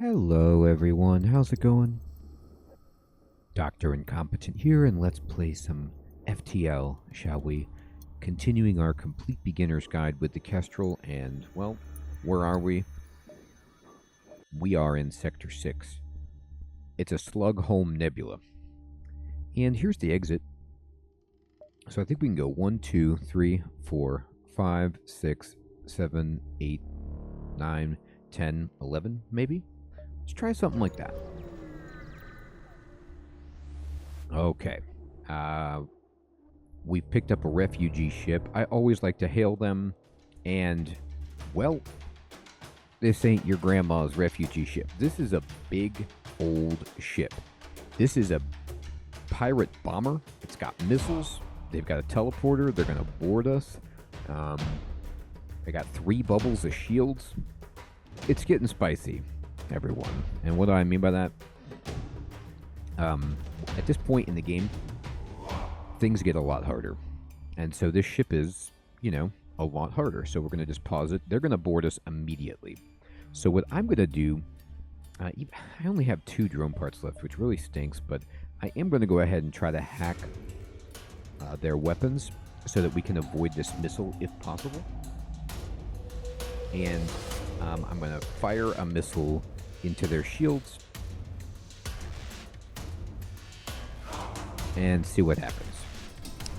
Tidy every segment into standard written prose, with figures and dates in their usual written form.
Hello everyone, how's it going? Dr. Incompetent here, and let's play some FTL, shall we? Continuing our complete beginner's guide with the Kestrel, and, well, where are we? We are in Sector 6. It's a Slug home nebula. And here's the exit. So I think we can go 1, 2, 3, 4, 5, 6, 7, 8, 9, 10, 11, maybe? Let's try something like that. Okay. We picked up a refugee ship. I always like to hail them. And, well, this ain't your grandma's refugee ship. This is a big, old ship. This is a pirate bomber. It's got missiles. They've got a teleporter. They're going to board us. They got 3 bubbles of shields. It's getting spicy, everyone. And what do I mean by that? At this point in the game, things get a lot harder. And so this ship is, a lot harder. So we're going to just pause it. They're going to board us immediately. So what I'm going to do, I only have 2 drone parts left, which really stinks, but I am going to go ahead and try to hack their weapons so that we can avoid this missile if possible. And I'm going to fire a missile into their shields and see what happens.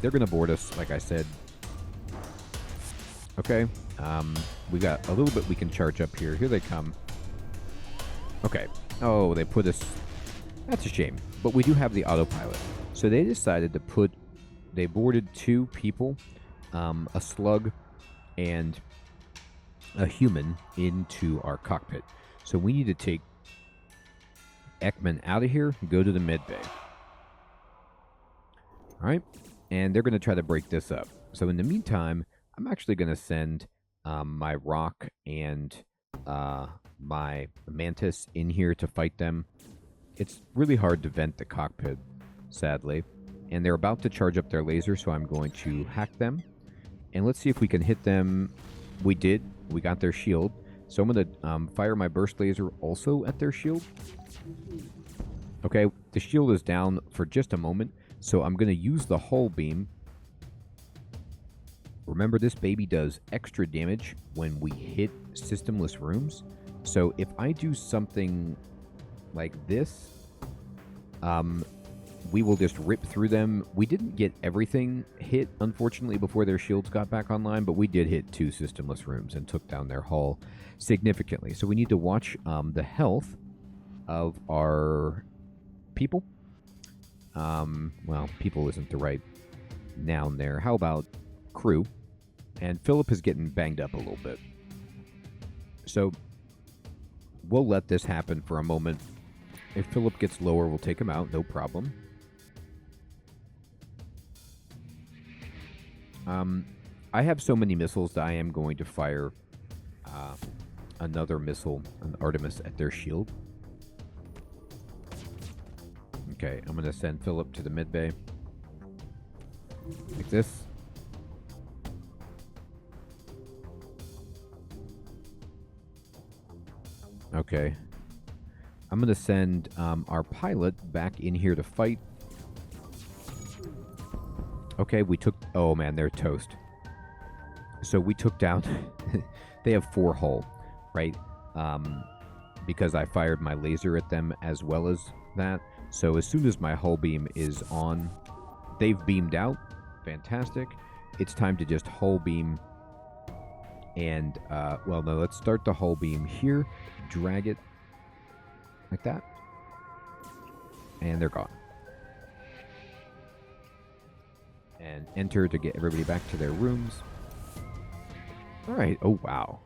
They're going to board us, like I said. Okay. We got a little bit we can charge up here. Here they come. Okay. Oh, they put us... That's a shame. But we do have the autopilot. So they decided to put... They boarded 2 people, a slug and a human, into our cockpit. So we need to take Ekman out of here and go to the med bay. Alright, and they're going to try to break this up. So in the meantime, I'm actually going to send my rock and my mantis in here to fight them. It's really hard to vent the cockpit, sadly. And they're about to charge up their laser, so I'm going to hack them. And let's see if we can hit them. We did. We got their shield. So I'm going to fire my burst laser also at their shield. Okay, the shield is down for just a moment. So I'm going to use the hull beam. Remember, this baby does extra damage when we hit systemless rooms. So if I do something like this, we will just rip through them. We didn't get everything hit, unfortunately, before their shields got back online, but we did hit 2 systemless rooms and took down their hull significantly. So we need to watch the health of our people. Well, people isn't the right noun there. How about crew? And Philip is getting banged up a little bit. So we'll let this happen for a moment. If Philip gets lower, we'll take him out. No problem. I have so many missiles that I am going to fire another missile, an Artemis, at their shield. Okay, I'm going to send Philip to the mid bay. Like this. Okay. I'm going to send our pilot back in here to fight. Okay, we took... Oh, man, they're toast. So we took down... They have 4 hull, right? Because I fired my laser at them as well as that. So as soon as my hull beam is on, they've beamed out. Fantastic. It's time to just hull beam. And, well, no, let's start the hull beam here. Drag it like that. And they're gone. And enter to get everybody back to their rooms. All right. Oh, wow.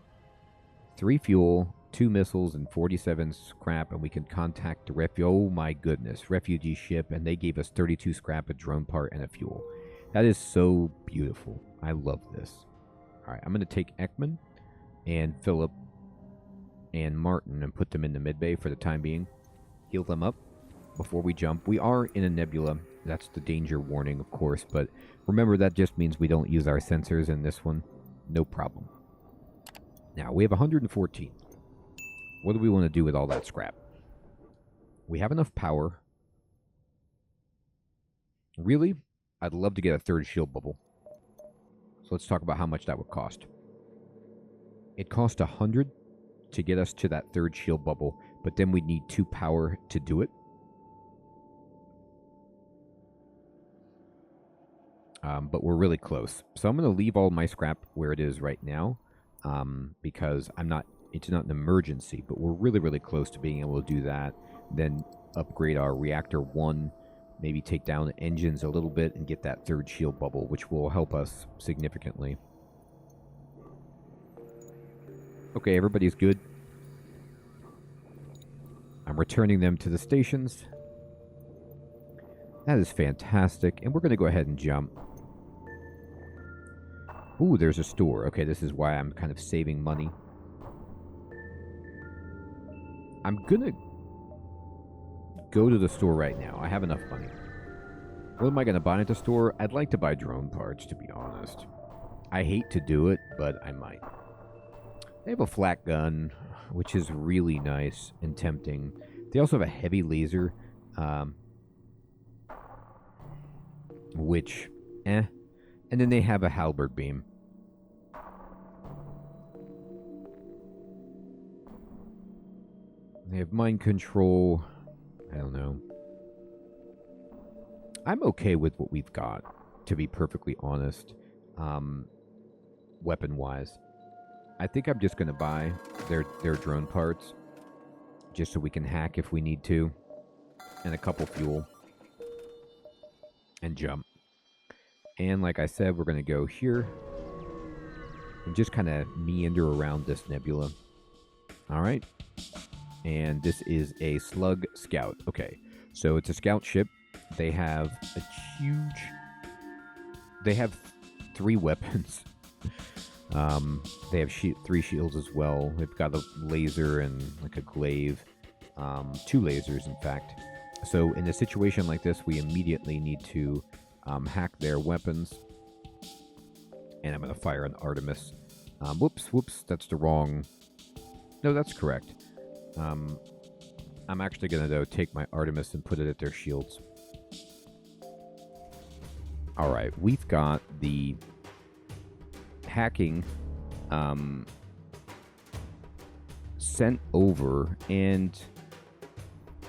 3 fuel, 2 missiles, and 47 scrap, and we can contact the oh my goodness, refugee ship, and they gave us 32 scrap, a drone part, and a fuel. That is so beautiful. I love this. All right, I'm going to take Ekman and Philip and Martin and put them in the mid bay for the time being. Heal them up before we jump. We are in a nebula. That's the danger warning, of course, but remember that just means we don't use our sensors in this one. No problem. Now, we have 114. What do we want to do with all that scrap? We have enough power. Really? I'd love to get a third shield bubble. So let's talk about how much that would cost. It cost 100 to get us to that third shield bubble, but then we'd need 2 power to do it. But we're really close. So I'm going to leave all my scrap where it is right now, because it's not an emergency, but we're really, really close to being able to do that. Then upgrade our reactor 1, maybe take down the engines a little bit and get that third shield bubble, which will help us significantly. Okay, everybody's good. I'm returning them to the stations. That is fantastic. And we're going to go ahead and jump. Ooh, there's a store. Okay, this is why I'm kind of saving money. I'm going to go to the store right now. I have enough money. What am I going to buy at the store? I'd like to buy drone parts, to be honest. I hate to do it, but I might. They have a flat gun, which is really nice and tempting. They also have a heavy laser, which, And then they have a halberd beam. They have mind control. I don't know. I'm okay with what we've got, to be perfectly honest, weapon-wise. I think I'm just going to buy their drone parts, just so we can hack if we need to, and a couple fuel, and jump. And like I said, we're going to go here, and just kind of meander around this nebula. All right. And this is a Slug Scout. Okay, so it's a scout ship. They have a huge... They have 3 weapons. They have 3 shields as well. They've got a laser and like a glaive. 2 lasers, in fact. So in a situation like this, we immediately need to hack their weapons. And I'm going to fire an Artemis. Whoops, that's the wrong... No, that's correct. I'm actually going to, though, take my Artemis and put it at their shields. Alright, we've got the hacking sent over, and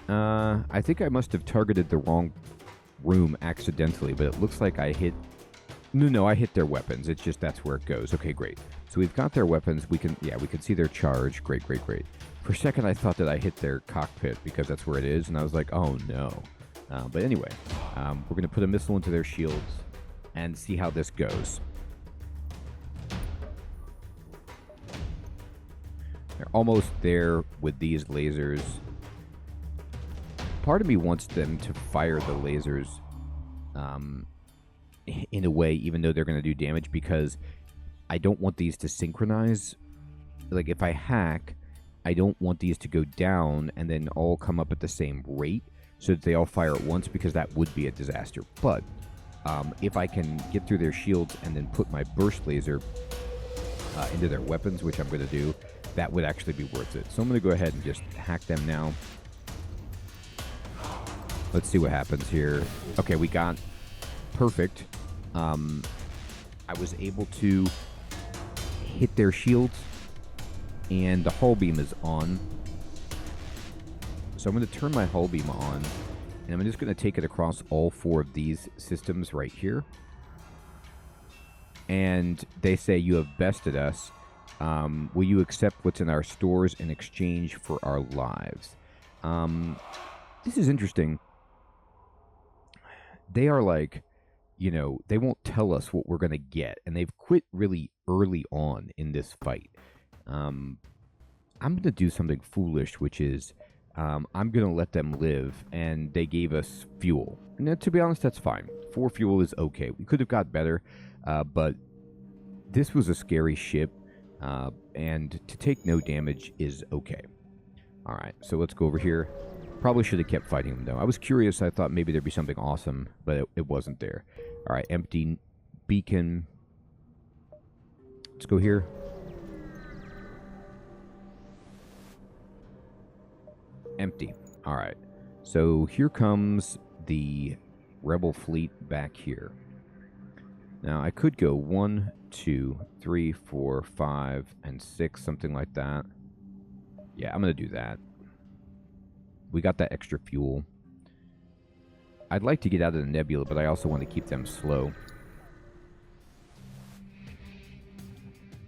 I think I must have targeted the wrong room accidentally, but it looks like I hit... No, I hit their weapons. It's just that's where it goes. Okay, great. So we've got their weapons. We can see their charge. Great. For a second, I thought that I hit their cockpit because that's where it is, and I was like, oh no. But anyway, we're going to put a missile into their shields and see how this goes. They're almost there with these lasers. Part of me wants them to fire the lasers in a way, even though they're going to do damage, because I don't want these to synchronize. Like, if I hack, I don't want these to go down and then all come up at the same rate so that they all fire at once, because that would be a disaster. But if I can get through their shields and then put my burst laser into their weapons, which I'm going to do, that would actually be worth it. So I'm going to go ahead and just hack them now. Let's see what happens here. Okay, we got perfect. I was able to hit their shields, and the hull beam is on. So I'm going to turn my hull beam on, and I'm just going to take it across all 4 of these systems right here. And they say, you have bested us. Will you accept what's in our stores in exchange for our lives? This is interesting. They are like, they won't tell us what we're going to get. And they've quit really early on in this fight. I'm going to do something foolish, which is I'm going to let them live. And they gave us fuel. And to be honest, that's fine. 4 fuel is okay. We could have got better. But this was a scary ship. And to take no damage is okay. All right, so let's go over here. Probably should have kept fighting them, though. I was curious. I thought maybe there'd be something awesome, but it wasn't there. All right, empty beacon. Let's go here. empty. All right. So here comes the rebel fleet back here. Now, I could go 1, 2, 3, 4, 5, and 6, something like that. Yeah, I'm going to do that. We got that extra fuel. I'd like to get out of the nebula, but I also want to keep them slow.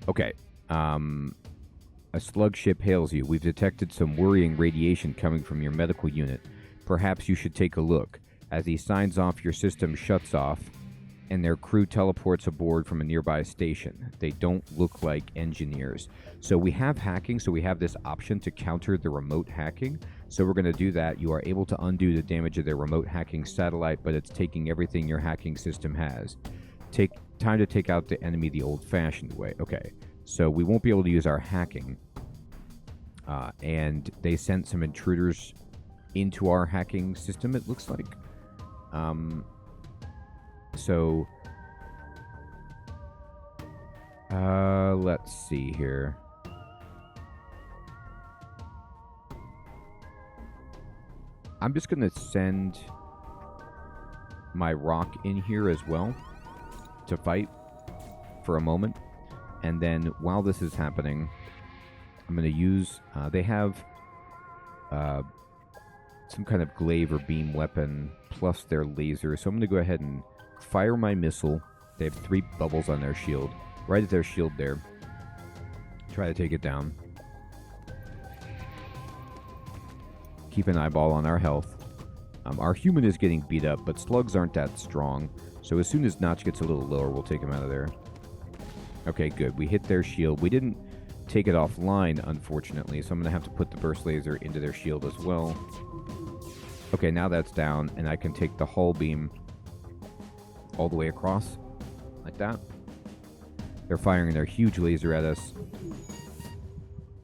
Okay. A slug ship hails you. We've detected some worrying radiation coming from your medical unit. Perhaps you should take a look. As he signs off, your system shuts off, and their crew teleports aboard from a nearby station. They don't look like engineers. So we have hacking, so we have this option to counter the remote hacking. So we're going to do that. You are able to undo the damage of their remote hacking satellite, but it's taking everything your hacking system has. Time to take out the enemy the old-fashioned way. Okay, so we won't be able to use our hacking. And they sent some intruders into our hacking system, it looks like. So, let's see here. I'm just going to send my rock in here as well to fight for a moment. And then while this is happening, I'm going to use, they have some kind of glaive or beam weapon plus their laser. So I'm going to go ahead and fire my missile. They have 3 bubbles on their shield. Right at their shield there. Try to take it down. Keep an eyeball on our health. Our human is getting beat up, but slugs aren't that strong. So as soon as Notch gets a little lower, we'll take him out of there. Okay, good. We hit their shield. We didn't take it offline, unfortunately, so I'm going to have to put the burst laser into their shield as well. Okay, now that's down, and I can take the hull beam all the way across, like that. They're firing their huge laser at us.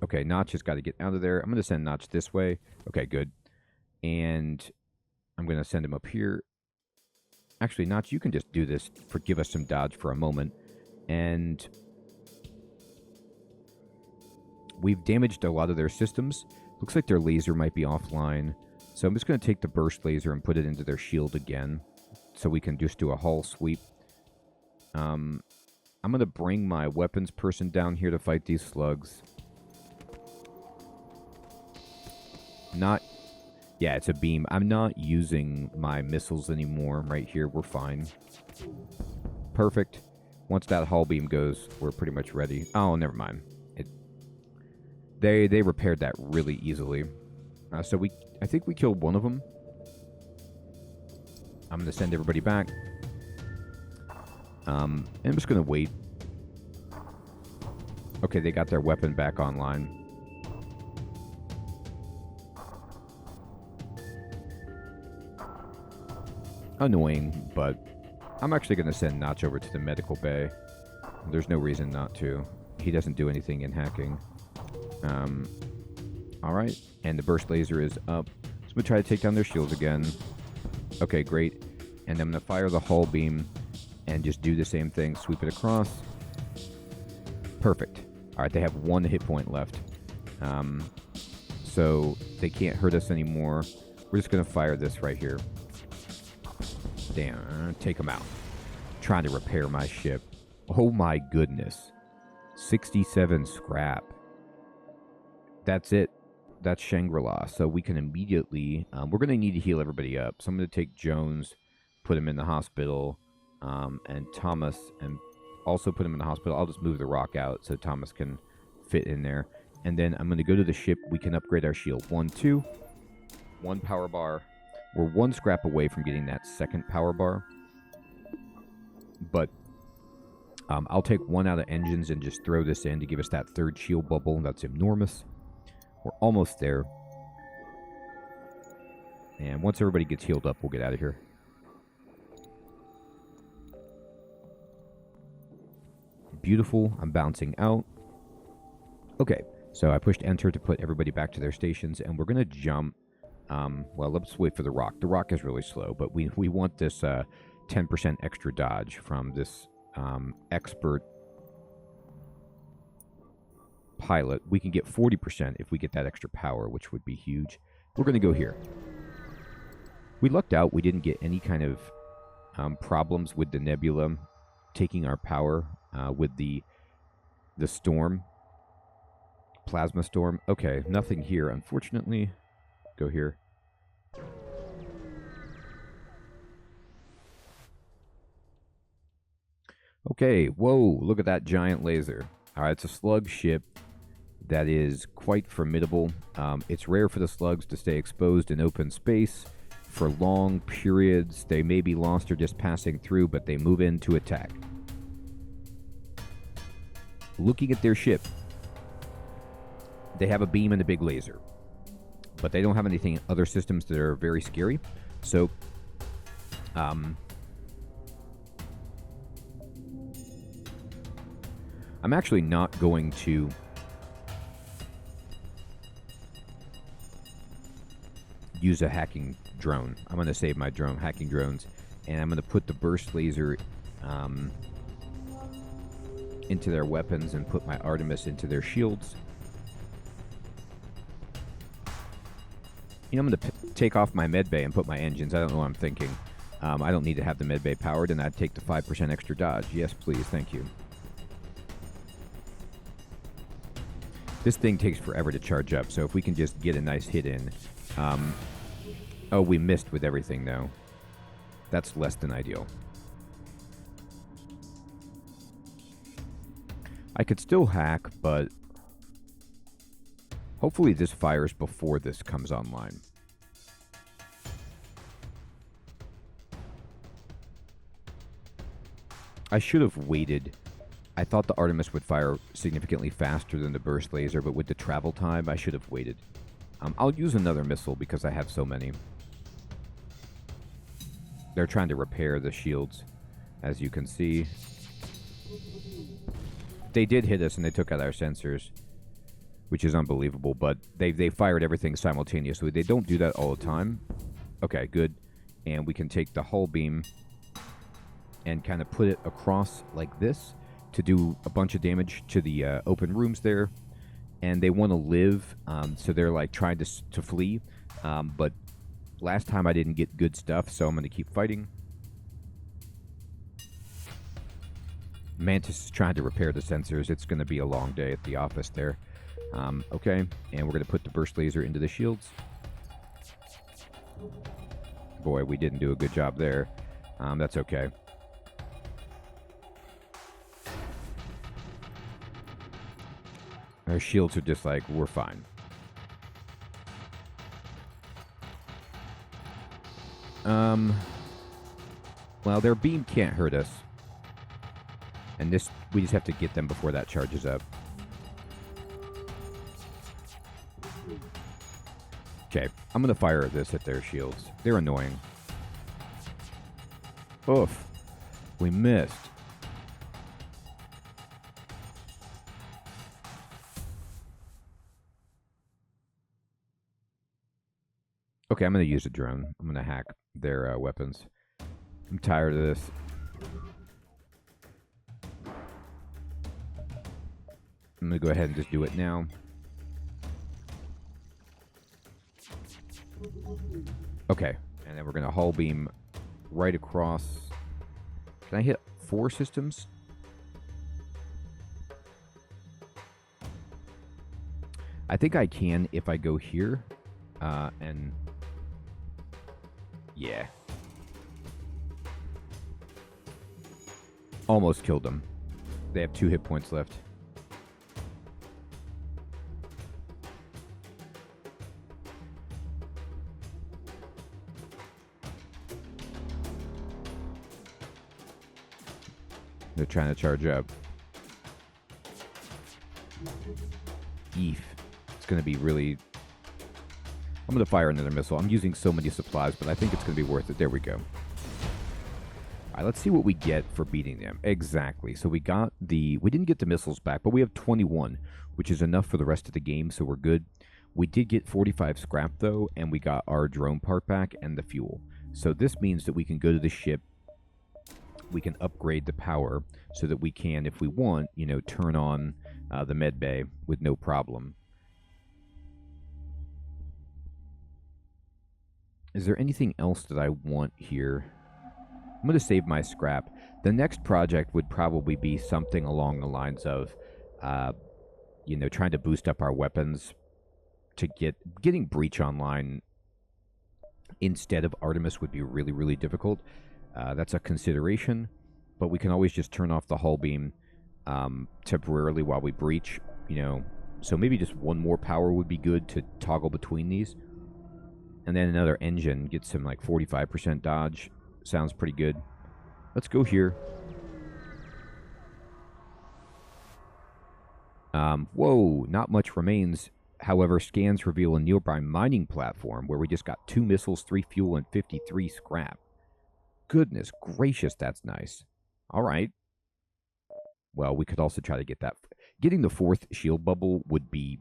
Okay, Notch has got to get out of there. I'm going to send Notch this way. Okay, good. And I'm going to send him up here. Actually, Notch, you can just do this. Give us some dodge for a moment. And we've damaged a lot of their systems. Looks like their laser might be offline. So I'm just going to take the burst laser and put it into their shield again. So we can just do a hull sweep. I'm going to bring my weapons person down here to fight these slugs. Yeah, it's a beam. I'm not using my missiles anymore right here. We're fine. Perfect. Once that hull beam goes, we're pretty much ready. Oh, never mind. They repaired that really easily. So I think we killed one of them. I'm going to send everybody back. And I'm just going to wait. Okay, they got their weapon back online. Annoying, but I'm actually going to send Notch over to the medical bay. There's no reason not to. He doesn't do anything in hacking. Alright, and the burst laser is up. So I'm going to try to take down their shields again. Okay, great. And I'm going to fire the hull beam and just do the same thing. Sweep it across. Perfect. Alright, they have 1 hit point left. So they can't hurt us anymore. We're just going to fire this right here. Damn, take them out. Trying to repair my ship. Oh my goodness. 67 scrap. That's it. That's Shangri-La. So we can immediately... we're going to need to heal everybody up. So I'm going to take Jones, put him in the hospital, and Thomas, and also put him in the hospital. I'll just move the rock out so Thomas can fit in there. And then I'm going to go to the ship. We can upgrade our shield. 1, 2. 1 power bar. We're 1 scrap away from getting that 2nd power bar. But I'll take 1 out of engines and just throw this in to give us that 3rd shield bubble. That's enormous. We're almost there. And once everybody gets healed up, we'll get out of here. Beautiful. I'm bouncing out. Okay, so I pushed enter to put everybody back to their stations, and we're going to jump. Well, let's wait for the rock. The rock is really slow, but we want this 10% extra dodge from this expert pilot. We can get 40% if we get that extra power, which would be huge. We're going to go here. We lucked out. We didn't get any kind of problems with the nebula taking our power with the storm. Plasma storm. Okay, nothing here, unfortunately. Go here. Okay, whoa, look at that giant laser. All right, it's a slug ship that is quite formidable. It's rare for the slugs to stay exposed in open space for long periods. They may be lost or just passing through, but they move in to attack. Looking at their ship, they have a beam and a big laser, but they don't have anything other systems that are very scary. So, I'm actually not going to use a hacking drone. I'm going to save my hacking drones, and I'm going to put the burst laser into their weapons and put my Artemis into their shields. You know, I'm going to take off my medbay and put my engines. I don't know what I'm thinking. I don't need to have the medbay powered, and I'd take the 5% extra dodge. Yes, please. Thank you. This thing takes forever to charge up, so if we can just get a nice hit in. Oh, we missed with everything, though. That's less than ideal. I could still hack, but hopefully this fires before this comes online. I should have waited. I thought the Artemis would fire significantly faster than the burst laser, but with the travel time, I should have waited. I'll use another missile because I have so many. They're trying to repair the shields, as you can see. They did hit us and they took out our sensors, which is unbelievable, but they fired everything simultaneously. They don't do that all the time. Okay, good. And we can take the hull beam and kind of put it across like this to do a bunch of damage to the open rooms there. And they want to live, so they're like trying to flee. But last time I didn't get good stuff, so I'm going to keep fighting. Mantis is trying to repair the sensors. It's going to be a long day at the office there. Okay, and we're going to put the burst laser into the shields. Boy, we didn't do a good job there. That's okay. Our shields are just like, we're fine. Well, their beam can't hurt us. And this, we just have to get them before that charges up. Okay, I'm going to fire this at their shields. They're annoying. Oof. We missed. Okay, I'm going to use a drone. I'm going to hack their weapons. I'm tired of this. I'm going to go ahead and just do it now. Okay, and then we're going to hull beam right across. Can I hit 4 systems? I think I can if I go here. And yeah. Almost killed them. They have 2 hit points left. They're trying to charge up. Eef. It's going to be really... I'm going to fire another missile. I'm using so many supplies, but I think it's going to be worth it. There we go. All right, let's see what we get for beating them. Exactly. So we got the... We didn't get the missiles back, but we have 21, which is enough for the rest of the game, so we're good. We did get 45 scrap, though, and we got our drone part back and the fuel. So this means that we can go to the ship. We can upgrade the power so that we can, if we want, you know, turn on the med bay with no problem. Is there anything else that I want here? I'm going to save my scrap. The next project would probably be something along the lines of, trying to boost up our weapons to getting Breach online instead of Artemis would be really, really difficult. That's a consideration, but we can always just turn off the hull beam temporarily while we breach, So maybe just one more power would be good to toggle between these. And then another engine, get some like 45% dodge. Sounds pretty good. Let's go here. Whoa, not much remains. However, scans reveal a nearby mining platform where we just got 2 missiles, 3 fuel, and 53 scrap. Goodness gracious, that's nice. All right. Well, we could also try to get that. Getting the 4th shield bubble would be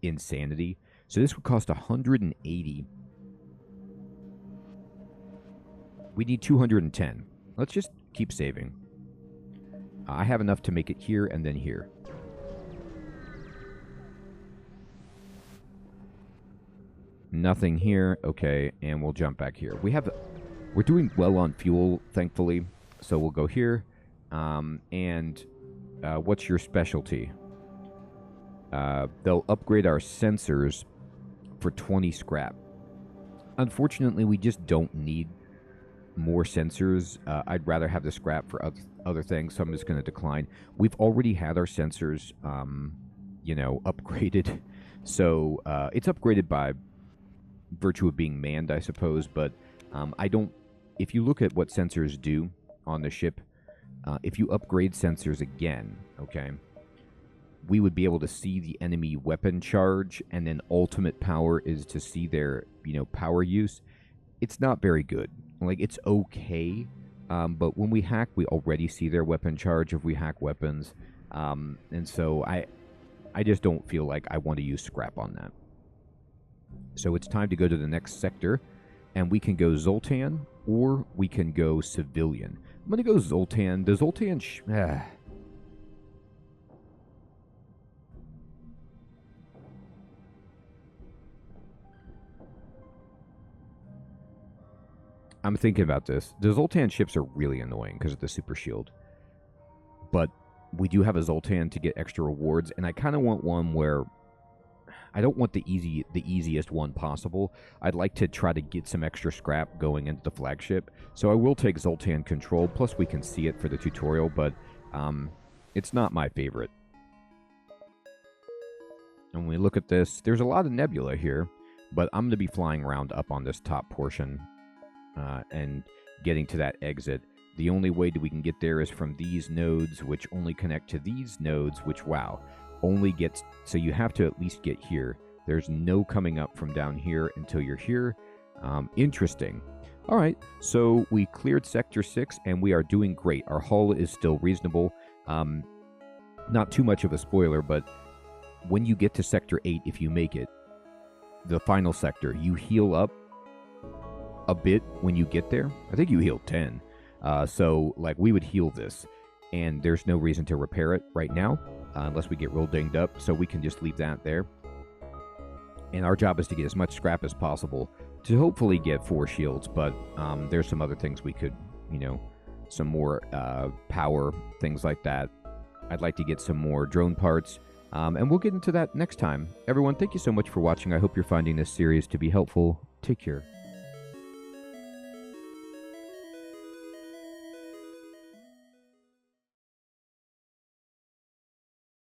insanity. So this would cost 180. We need 210. Let's just keep saving. I have enough to make it here and then here. Nothing here. Okay, and we'll jump back here. We're doing well on fuel, thankfully. So we'll go here. What's your specialty? They'll upgrade our sensors for 20 scrap. Unfortunately, we just don't need more sensors. I'd rather have the scrap for other things, so I'm just going to decline. We've already had our sensors, upgraded. So it's upgraded by virtue of being manned, I suppose, but if you look at what sensors do on the ship, if you upgrade sensors again, okay, we would be able to see the enemy weapon charge, and then ultimate power is to see their, power use. It's not very good. Like, it's okay, but when we hack, we already see their weapon charge if we hack weapons, and so I just don't feel like I want to use scrap on that. So it's time to go to the next sector, and we can go Zoltan, or we can go civilian. I'm going to go Zoltan. The Zoltan... I'm thinking about this. The Zoltan ships are really annoying because of the super shield. But we do have a Zoltan to get extra rewards, and I kind of want one where... I don't want the easiest one possible. I'd like to try to get some extra scrap going into the flagship. So I will take Zoltan Control, plus we can see it for the tutorial, but it's not my favorite. And when we look at this, there's a lot of nebula here, but I'm going to be flying around up on this top portion and getting to that exit. The only way that we can get there is from these nodes, which only connect to these nodes, which, wow, only gets... So you have to at least get here. There's no coming up from down here until you're here. Interesting. All right, so we cleared Sector 6, and we are doing great. Our hull is still reasonable. Not too much of a spoiler, but when you get to Sector 8, if you make it, the final sector, you heal up a bit when you get there. I think you heal 10. So, like, we would heal this, and there's no reason to repair it right now, unless we get real dinged up, so we can just leave that there. And our job is to get as much scrap as possible to hopefully get 4 shields, but there's some other things we could, some more power, things like that. I'd like to get some more drone parts, and we'll get into that next time. Everyone, thank you so much for watching. I hope you're finding this series to be helpful. Take care.